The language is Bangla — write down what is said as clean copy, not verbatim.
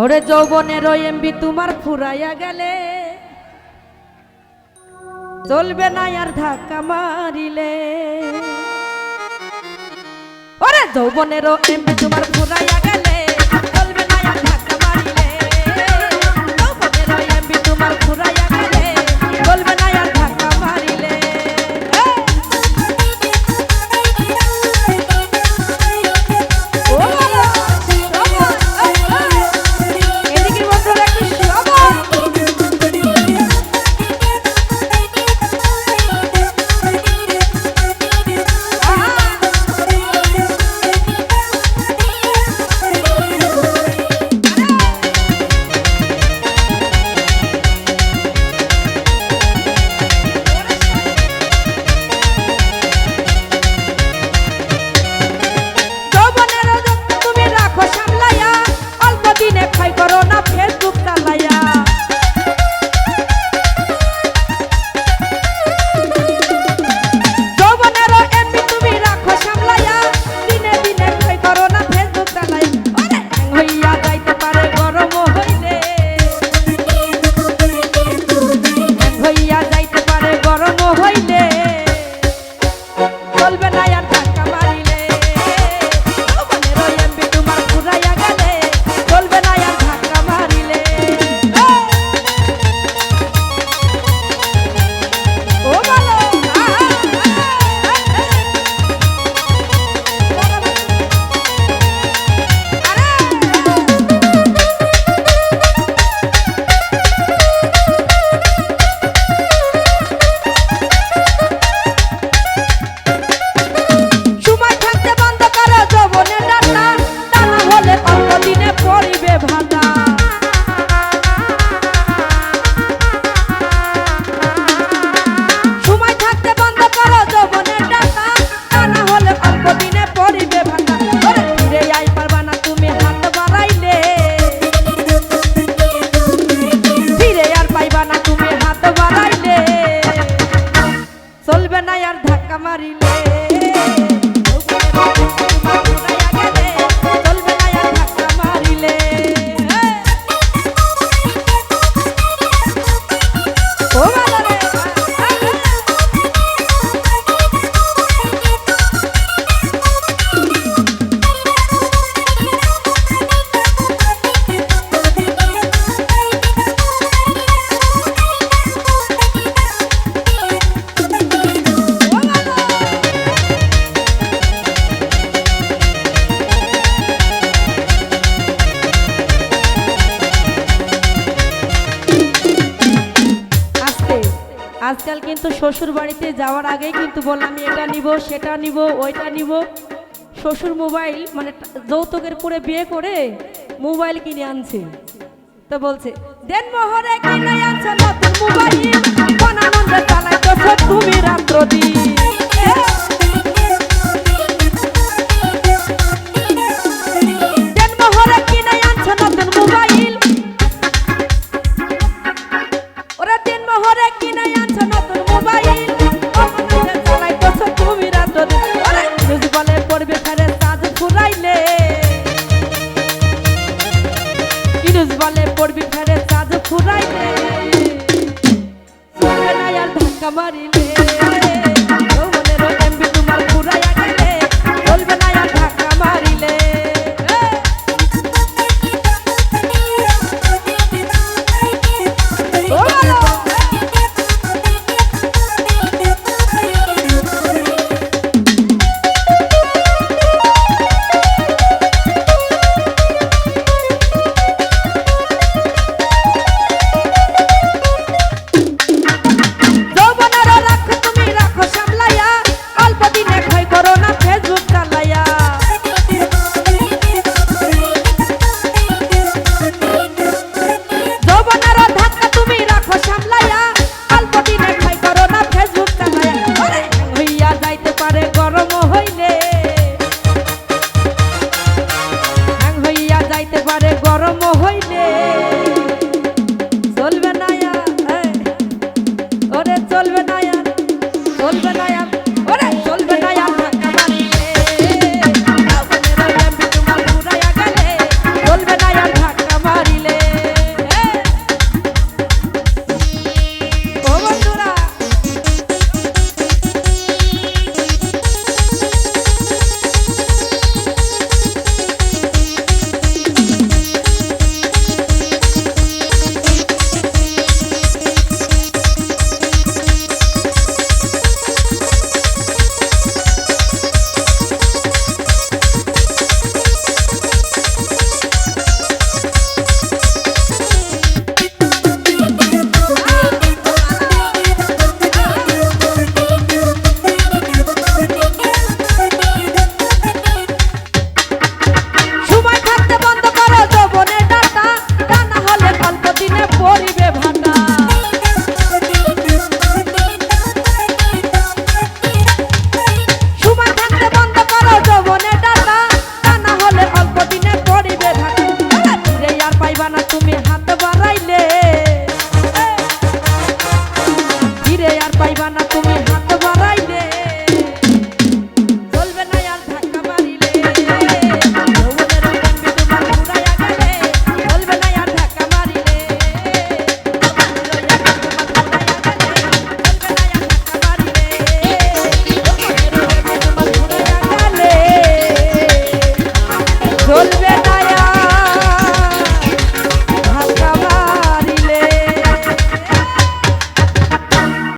ওরে যৌবনের এমবি তোমার ফুরাইয়া গেলে চলবে না আর ধাক্কা মারিলে। ওরে যৌবনের এমবি তোমার ফুরাইয়া গেলে চলবে না আর ধাক্কা মারিলে। যৌবনের এমবি তোমার ফুরাইয়া গেলে চলবে না আর ধাক্কা মারিলে। চলবে না আর ধাক্কা মারিলে। আজকাল কিন্তু শ্বশুর বাড়িতে যাওয়ার আগেই কিন্তু বললাম আমি এটা নিব সেটা নিব ওইটা নিব। শ্বশুর মোবাইল মানে যৌতুকের পুরে বিয়ে করে মোবাইল কিনে আনছে, তো বলছে দেন মোহরে কিনে আনছে নতুন মোবাইল আনন্দে চালাইতেছ তুমি রাত্র দিন। দেন মোহরে কিনে আনছে নতুন মোবাইল, ওরা দেন মোহরে কিনে আনছে নতুন মোবাইল আনন্দে চালাইতেছ তুমি রাত্র দিন। ওরে নিউজ বলে পড়বে ফেরে চাঁদ ফুরাইলে, নিউজ বলে পড়বি ফেরে চাঁদ ফুরাইলে। চলবে না আর ধাক্কা মারিলে। গরম হইলে